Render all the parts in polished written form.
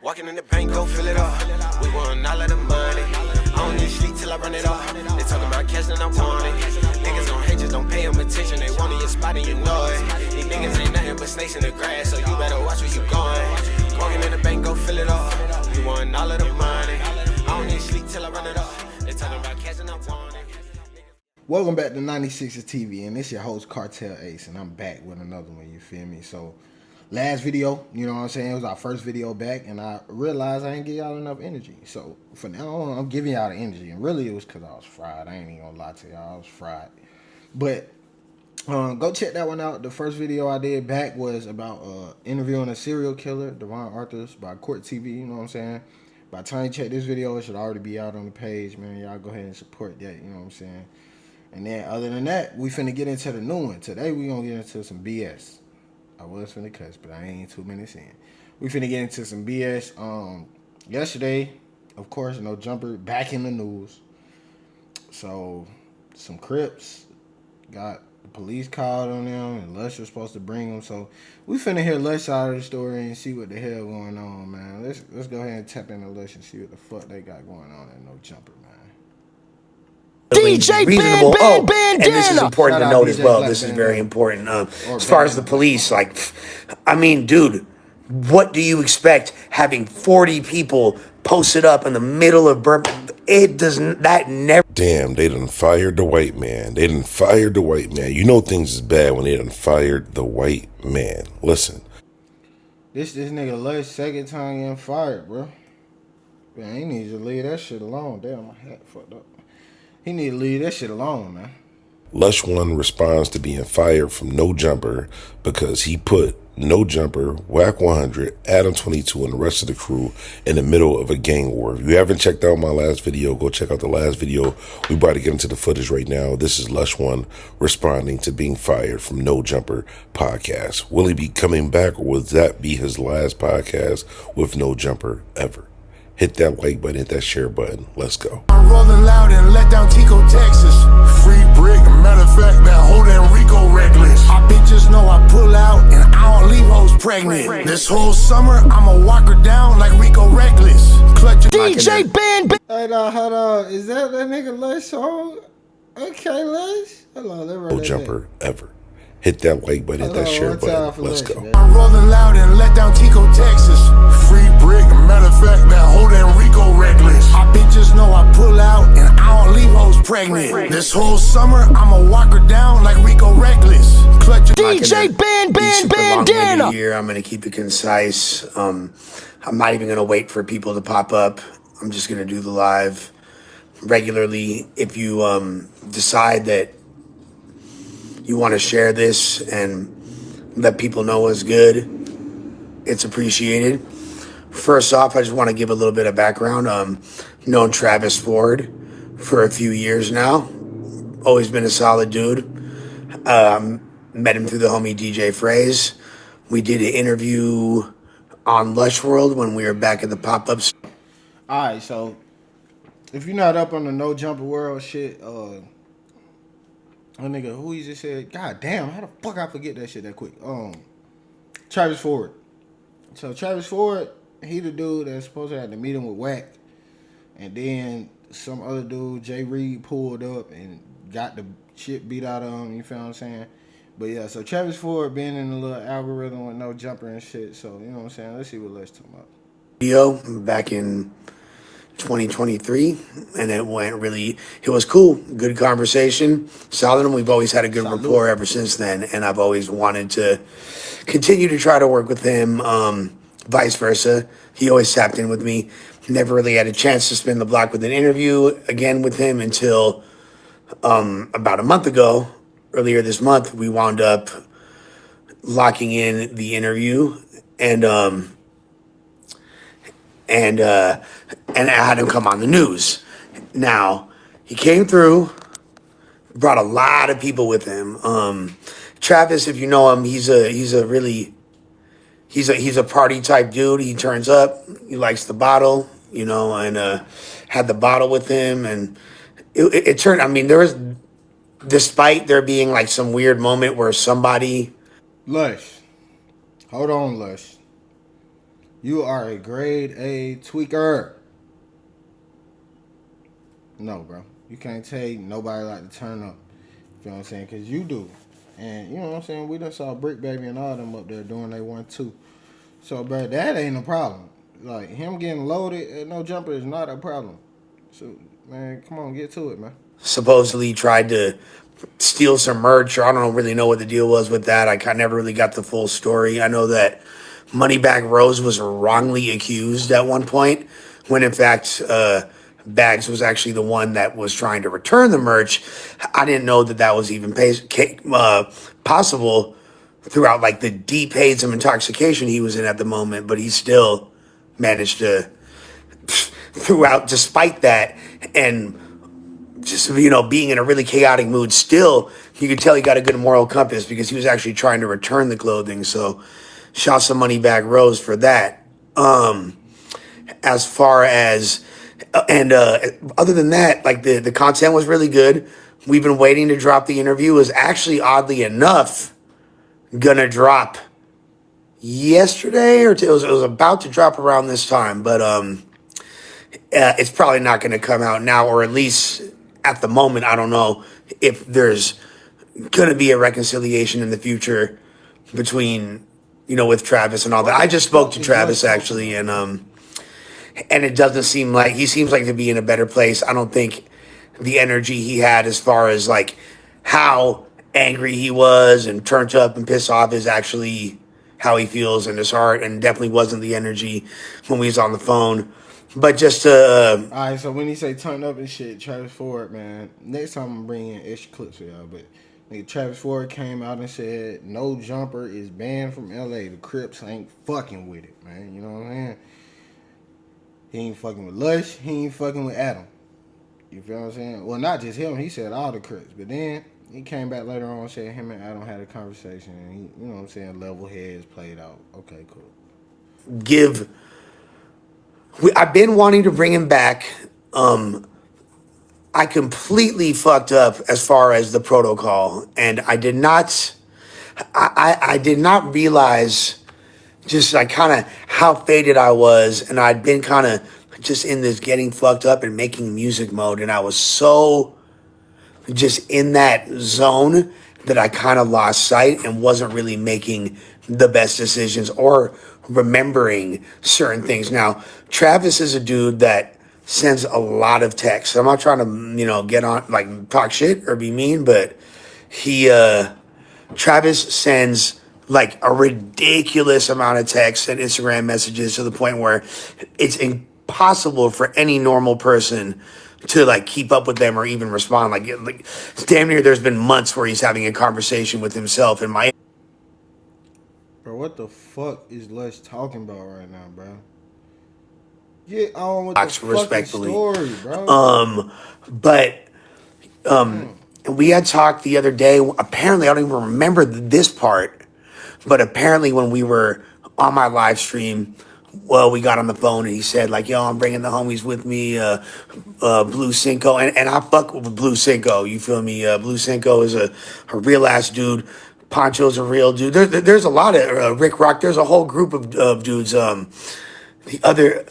Walking in the bank, go fill it up. We want all of the money. I don't need sleep till I run it off. They talking about cash and I want it. Niggas gon' hate, just don't pay them attention. They want in your spot and you know it. These niggas ain't nothing but snakes in the grass, so you better watch where you going. Walking in the bank, go fill it up. We want all of the money. I don't need sleep till I run it off. They talking about cash and I want it. Welcome back to 96's TV, and it's your host Cartel Ace, and I'm back with another one, you feel me? So, last video, you know what I'm saying, it was our first video back, and I realized I ain't give y'all enough energy. So, from now on, I'm giving y'all the energy, and really it was because I was fried. I ain't even gonna lie to y'all, I was fried. But, go check that one out. The first video I did back was about interviewing a serial killer, Devon Arthurs, by Court TV, you know what I'm saying? By the time you check this video, it should already be out on the page, man. Y'all go ahead and support that, you know what I'm saying? And then other than that, we finna get into the new one. Today we gonna get into some BS. I was finna cuss, but I ain't 2 minutes in. We finna get into some BS. Yesterday, of course, no jumper back in the news. So some Crips got the police called on them, and Lush was supposed to bring them. So we finna hear Lush side of the story and see what the hell going on, man. Let's go ahead and tap into Lush and see what the fuck they got going on at No Jumper, man. DJ reasonable. And this is important to note as well. This is very important. As far as the police, like, I mean, dude, what do you expect having 40 people posted up in the middle of Birmingham? It doesn't, that never. Damn, they done fired the white man. They done fired the white man. You know things is bad when they done fired the white man. Listen. This nigga Lush second time getting fired, bro. Man, he needs to leave that shit alone. Damn, my hat fucked up. He need to leave that shit alone, man. Lush 1 responds to being fired from No Jumper because he put No Jumper, Whack 100, Adam 22, and the rest of the crew in the middle of a gang war. If you haven't checked out my last video, go check out the last video. We about to get into the footage right now. This is Lush 1 responding to being fired from No Jumper podcast. Will he be coming back, or will that be his last podcast with No Jumper ever? Hit that like button, hit that share button. Let's go. I'm rolling loud and let down Tico, Texas. Free brick, matter of fact, that whole damn Rico reckless. I bitches know I pull out and I don't leave hoes pregnant. This whole summer, I'ma walk her down like Rico reckless. Clutch DJ Ben. Hey, hold on. Is that nigga Lush song? Okay, Lush. Hold on, let me run No Jumper ever. Hit that like button, hit that share button. Let's go. I'm rolling loud and let down Tico, Texas. Free brick, matter of fact, that whole damn Rico reckless. I bitches know I pull out and I don't leave hoes pregnant. This whole summer, I'ma walk her down like Rico reckless. Clutch DJ Bandana. Here, I'm gonna keep it concise. I'm not even gonna wait for people to pop up. I'm just gonna do the live regularly. If you decide that you want to share this and let people know what's good, it's appreciated. First off, I just want to give a little bit of background. Known Travis Ford for a few years now. Always been a solid dude. Met him through the homie DJ Phrase. We did an interview on Lush World when we were back at the pop-ups. All right, so if you're not up on the No Jumper World shit, oh nigga, who he just said, God damn, how the fuck I forget that shit that quick? Travis Ford. So Travis Ford, he the dude that's supposed to have to meet him with Whack. And then some other dude, Jay Reed, pulled up and got the shit beat out of him, you feel what I'm saying? But yeah, so Travis Ford being in the little algorithm with No Jumper and shit, so you know what I'm saying? Let's see what Lush talking about. Video back in 2023, and it was cool. Good conversation, solid, and we've always had a good rapport ever since then, and I've always wanted to continue to try to work with him, vice versa. He always tapped in with me. Never really had a chance to spin the block with an interview again with him until about a month ago. Earlier this month, we wound up locking in the interview, and I had him come on the news. Now, he came through, brought a lot of people with him. Travis, if you know him, he's a party type dude. He turns up, he likes the bottle, you know, and had the bottle with him, and it turned, I mean, there was, despite there being like some weird moment where somebody. Lush. Hold on, Lush. You are a grade A tweaker. No, bro. You can't tell nobody like to turn up. You know what I'm saying? Because you do. And you know what I'm saying? We done saw Brick Baby and all them up there doing they 1-2. So, bro, that ain't a problem. Like, him getting loaded at no jumper is not a problem. So, man, come on, get to it, man. Supposedly tried to steal some merch, or I don't really know what the deal was with that. I never really got the full story. I know that Moneybag Rose was wrongly accused at one point, when in fact Bags was actually the one that was trying to return the merch. I didn't know that that was even possible throughout like the deep haze of intoxication he was in at the moment, but he still managed to throughout despite that, and just, you know, being in a really chaotic mood, still you could tell he got a good moral compass because he was actually trying to return the clothing. So shot some money back Rose for that. As far as and other than that, like the content was really good. We've been waiting to drop the interview. It was actually, oddly enough, gonna drop yesterday, or it was about to drop around this time, but it's probably not going to come out now, or at least at the moment, I don't know if there's going to be a reconciliation in the future between, you know, with Travis and all that. I just spoke to Travis actually, and it doesn't seem like he seems like to be in a better place. I don't think the energy he had as far as like how angry he was and turned up and pissed off is actually how he feels in his heart, and definitely wasn't the energy when we was on the phone. But just to All right, so when he say turn up and shit, Travis Ford, man, next time I'm bringing extra clips for y'all. But nigga, Travis Ford came out and said no jumper is banned from LA. The Crips ain't fucking with it, man. You know what I'm saying? He ain't fucking with Lush. He ain't fucking with Adam. You feel what I'm saying? Well, not just him. He said all the Crips. But then he came back later on and said him and Adam had a conversation. And he, you know what I'm saying, level heads played out. Okay, cool. give I've been wanting to bring him back. I completely fucked up as far as the protocol, and I did not. I did not realize just like kind of how faded I was, and I'd been kind of just in this getting fucked up and making music mode, and I was so just in that zone that I kind of lost sight and wasn't really making the best decisions or remembering certain things. Now, Travis is a dude that sends a lot of texts. I'm not trying to, you know, get on like talk shit or be mean, but he Travis sends like a ridiculous amount of texts and Instagram messages to the point where it's impossible for any normal person to like keep up with them or even respond. Like damn near there's been months where he's having a conversation with himself in my. Bro, what the fuck is Lush talking about right now, bro? Get on with the fucking Respectfully. story, bro. But we had talked the other day. Apparently, I don't even remember this part, but apparently when we were on my live stream, well, we got on the phone and he said like, "Yo, I'm bringing the homies with me, Blue Cinco," and I fuck with Blue Cinco. You feel me? Blue Cinco is a real ass dude. Poncho's a real dude. There's a lot of Rick Rock. There's a whole group of dudes. The other,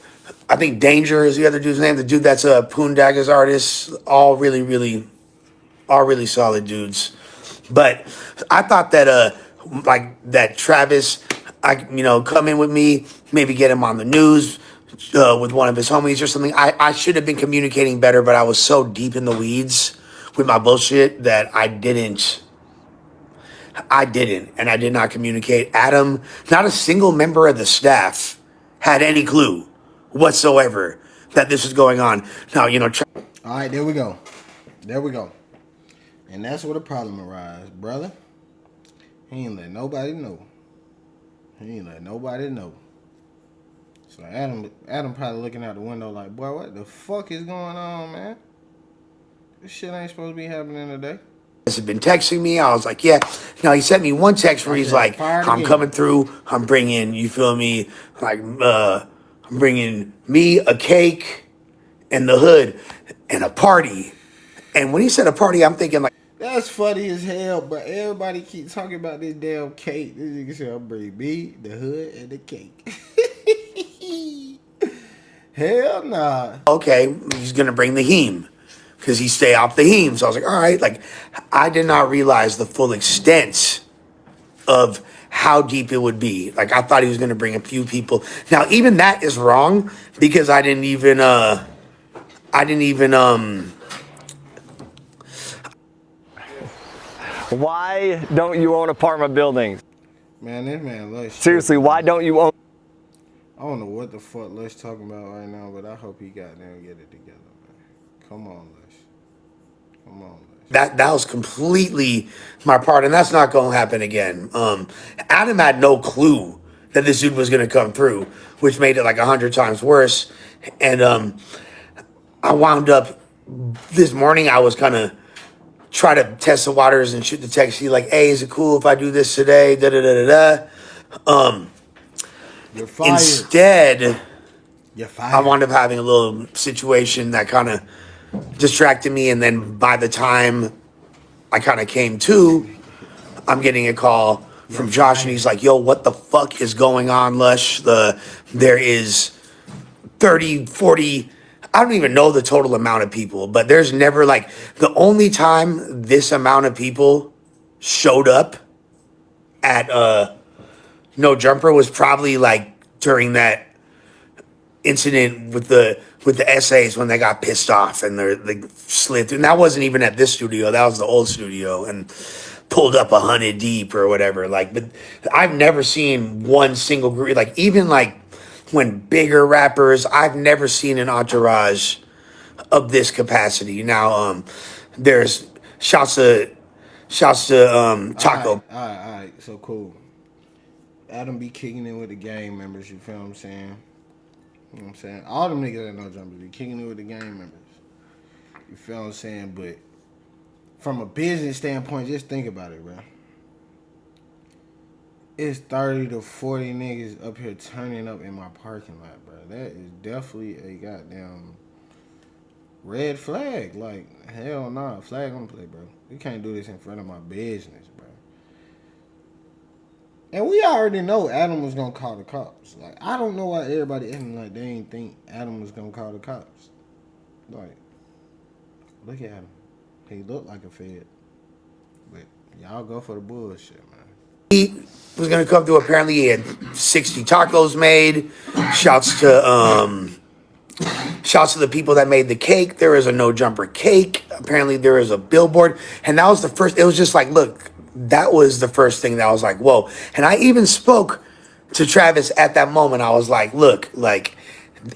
I think Danger is the other dude's name. The dude that's a Poondaga's artist. All really solid dudes. But I thought that like that Travis, come in with me, maybe get him on the news with one of his homies or something. I should have been communicating better, but I was so deep in the weeds with my bullshit that I didn't, and I did not communicate. Adam, not a single member of the staff had any clue whatsoever that this was going on. Now, All right, there we go. There we go. And that's where the problem arises, brother. He ain't let nobody know. He ain't let nobody know. So Adam probably looking out the window like, boy, what the fuck is going on, man? This shit ain't supposed to be happening today. has been texting me. I was like, yeah. Now he sent me one text where he's like, I'm coming through. I'm bringing, you feel me? Like, I'm bringing me a cake and the hood and a party. And when he said a party, I'm thinking like, That's funny as hell, but everybody keep talking about this damn cake. This nigga said, I'm bringing me, the hood, and the cake. Hell nah. Okay, he's gonna bring the heme because he stay off the heme. So I was like, all right, like I did not realize the full extent of how deep it would be. Like I thought he was gonna bring a few people. Now even that is wrong because I didn't even Why don't you own apartment buildings? Man, this man Lush. Seriously, why don't you own? I don't know what the fuck Lush talking about right now, but I hope he goddamn get it together, man. Come on, Lush. Come on, Lush. that was completely my part, and that's not gonna happen again. Adam had no clue that this dude was gonna come through, which made it like 100 times worse. And I wound up this morning. I was kind of try to test the waters and shoot the text. See, like, hey, is it cool if I do this today? Da da da da da. You're fired. Instead, You're fired. I wound up having a little situation that kind of distracted me, and then by the time I kind of came to, I'm getting a call from Josh, and he's like, yo, what the fuck is going on, Lush? There is 30, 40, I don't even know the total amount of people, but there's never like, the only time this amount of people showed up at No Jumper was probably like during that incident with the essays when they got pissed off and they slid through. And that wasn't even at this studio, that was the old studio, and pulled up 100 deep or whatever. Like, but I've never seen one single group, like even like when bigger rappers, I've never seen an entourage of this capacity. Now, there's shouts to Taco. All right. So cool. Adam be kicking in with the gang members. You feel what I'm saying? You know what I'm saying? All them niggas that know jumpers be kicking in with the gang members. You feel what I'm saying? But from a business standpoint, just think about it, bro. It's 30 to 40 niggas up here turning up in my parking lot, bro. That is definitely a goddamn red flag. Like, hell nah. Flag on the play, bro. You can't do this in front of my business, bro. And we already know Adam was gonna call the cops. Like, I don't know why everybody acting like they ain't think Adam was gonna call the cops. Like, look at him. He looked like a fed. But y'all go for the bullshit, man. He was gonna come through. Apparently, he had 60 tacos made. Shouts to the people that made the cake. There is a No Jumper cake. Apparently, there is a billboard, and that was the first. It was just like, look, that was the first thing that I was like, whoa. And I even spoke to Travis at that moment. I was like, look, like,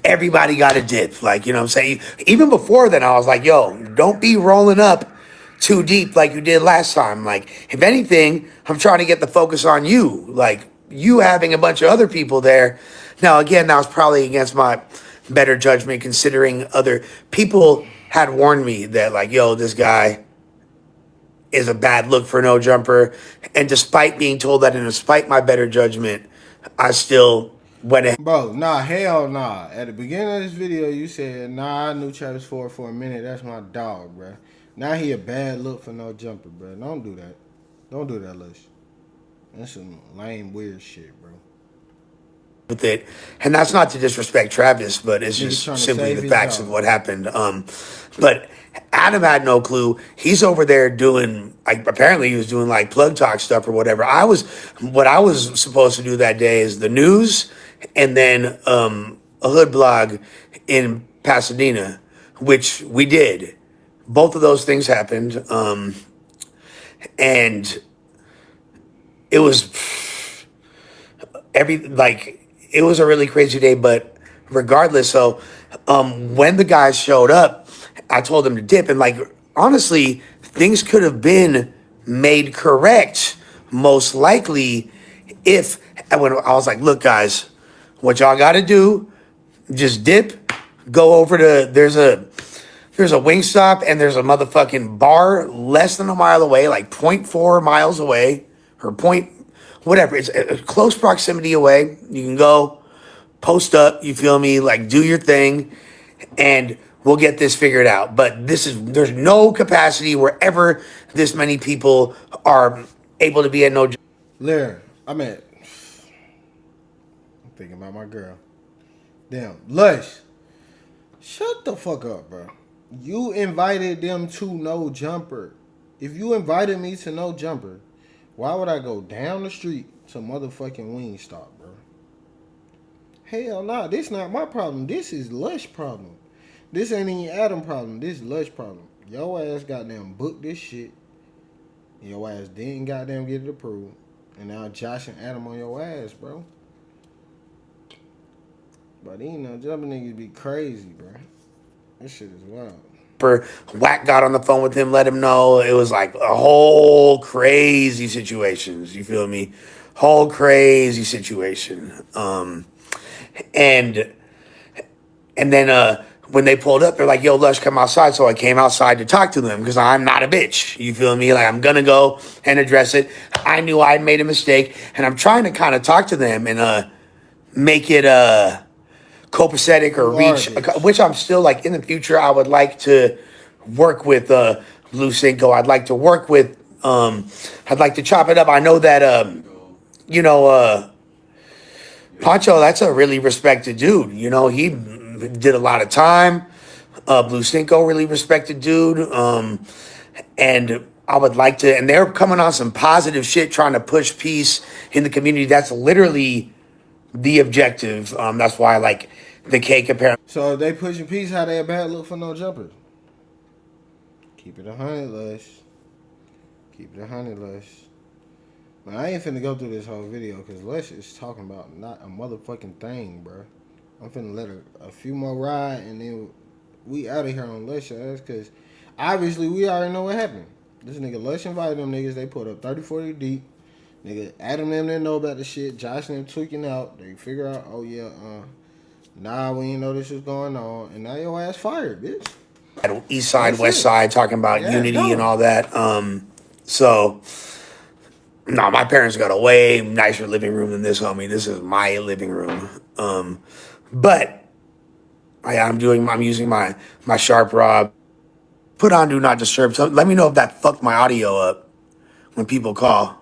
everybody got a dip. Like, you know what I'm saying? Even before then, I was like, yo, don't be rolling up too deep like you did last time. Like, if anything, I'm trying to get the focus on you. Like, you having a bunch of other people there. Now, again, that was probably against my better judgment, considering other people had warned me that, like, yo, this guy is a bad look for No Jumper. And despite being told that, and despite my better judgment, I still went ahead. Bro, nah, hell nah. At the beginning of this video, you said, nah, I knew Travis Ford for a minute. That's my dog, bro. Now he a bad look for No Jumper, bro. Don't do that. Don't do that, Lush. That's some lame, weird shit, bro. With it, and that's not to disrespect Travis, but it's just simply the facts of what happened. But Adam had no clue. He's over there doing, like, apparently he was doing like plug talk stuff or whatever. What I was supposed to do that day is the news, and then a hood blog in Pasadena, which we did. Both of those things happened, and it was it was a really crazy day. But regardless, so when the guys showed up, I told them to dip, and like, honestly, things could have been made correct most likely if, when I was like, look guys, what y'all got to do, just dip, go over to, there's a Wingstop and there's a motherfucking bar less than a mile away, like 0.4 miles away, or whatever. It's a close proximity away. You can go post up, you feel me? Like, do your thing, and we'll get this figured out. But there's no capacity wherever this many people are able to be at No. Larry, I'm thinking about my girl. Damn, Lush. Shut the fuck up, bro. You invited them to No Jumper. If you invited me to No Jumper, why would I go down the street to motherfucking Wingstop, bro? Hell nah, this not my problem. This is Lush problem. This ain't even Adam problem. This is Lush problem. Your ass goddamn booked this shit. Your ass didn't goddamn get it approved. And now Josh and Adam on your ass, bro. But you know, jumping niggas be crazy, bro. This shit is wild. Wack got on the phone with him, let him know. It was like a whole crazy situations. You feel me? Whole crazy situation. And then when they pulled up, they're like, "Yo, Lush, come outside." So I came outside to talk to them because I'm not a bitch. You feel me? Like, I'm gonna go and address it. I knew I'd made a mistake, and I'm trying to kind of talk to them and make it copacetic or reach, which I'm still like in the future. I would like to work with Blue Cinco. I'd like to work with. I'd like to chop it up. I know that Pancho. That's a really respected dude. You know, he did a lot of time. Blue Cinco, really respected dude. And I would like to. And they're coming on some positive shit, trying to push peace in the community. That's literally the objective. That's why I like the K compare. So if they pushing peace, how they a bad look for No Jumpers? Keep it 100, Lush. Keep it 100, Lush. Man, I ain't finna go through this whole video because Lush is talking about not a motherfucking thing, bro. I'm finna let a few more ride and then we out of here on Lush ass because obviously we already know what happened. This nigga Lush invited them niggas. They put up 30-40 deep. Nigga, Adam them didn't know about the shit. Josh and them tweaking out. They figure out, oh yeah, nah, we didn't know this was going on. And now your ass fired, bitch. East side, west side, talking about unity and all that. So, no, my parents got a way nicer living room than this, homie. This is my living room. But I'm using my Sharp Rod. Put on Do Not Disturb. So let me know if that fucked my audio up when people call.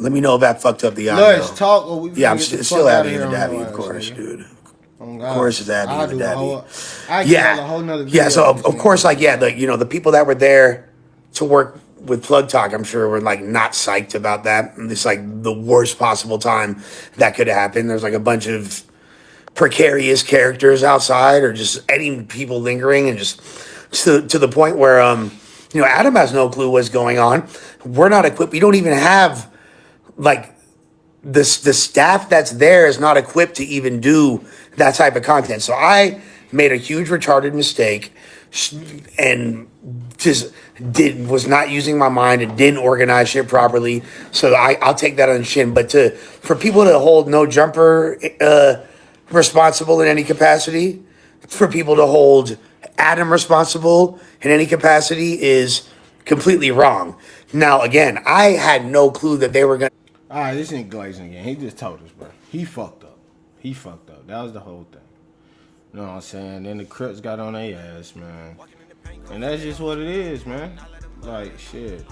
Let me know if that fucked up the audio. Let's talk. Or we I'm still Abby and the Dabby, of course, dude. Of course, it's Abby and the Dabby. Yeah. So of course, like, the people that were there to work with Plug Talk, I'm sure were like not psyched about that. It's like the worst possible time that could happen. There's like a bunch of precarious characters outside, or just any people lingering, and just to the point where Adam has no clue what's going on. We're not equipped. We don't even have like the staff that's there is not equipped to even do that type of content. So I made a huge retarded mistake and just was not using my mind and didn't organize shit properly. So I'll take that on the chin. But for people to hold No Jumper responsible in any capacity, for people to hold Adam responsible in any capacity is completely wrong. Now, again, I had no clue that they were going to. All right, this ain't glazing again. He just told us, bro. He fucked up. That was the whole thing. You know what I'm saying? Then the Crips got on their ass, man. And that's just what it is, man. Like, shit.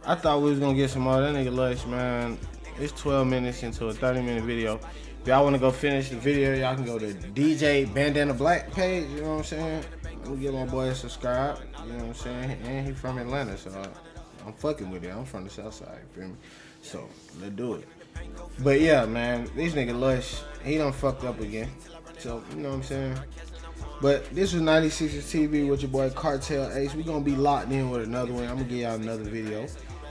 I thought we was going to get some more of that nigga Lush, man. It's 12 minutes into a 30-minute video. If y'all want to go finish the video, y'all can go to DJ Bandana Black page, you know what I'm saying? Let me get my boy a subscribe, you know what I'm saying? And he from Atlanta, so I'm fucking with it. I'm from the south side, you feel me? So, let's do it. But yeah, man, this nigga Lush, he done fucked up again. So, you know what I'm saying? But this was 96's TV with your boy Cartel Ace. We gonna be locked in with another one. I'm gonna give y'all another video.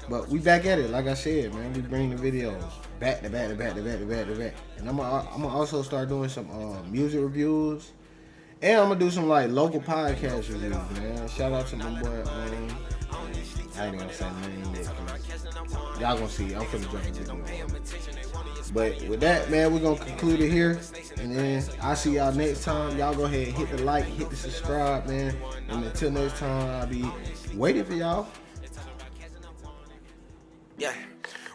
But we back at it, like I said, man. We bring the videos back to back to back to back to back to back. And I'm gonna also start doing some music reviews. And I'm gonna do some like local podcast reviews, man. Shout out to my boy, I ain't gonna say name yet. Y'all gonna see. I'm finna jump into it. But with that, man, we're gonna conclude it here. And then I'll see y'all next time. Y'all go ahead and hit the like, hit the subscribe, man. And until next time, I'll be waiting for y'all. Yeah.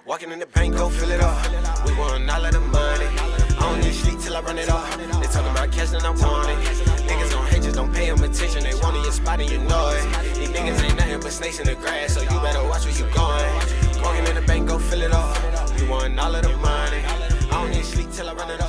Walking in the bank, go fill it up. We want all of the money. I don't need sleep till I run it off. They talking about cash and I want it. Niggas don't hate, just don't pay them attention. They want in your spot and you know it. These niggas ain't nothing but snakes in the grass, so you better watch where you going. Walking in the bank, go fill it up. We want all of the money. I don't need sleep till I run it off.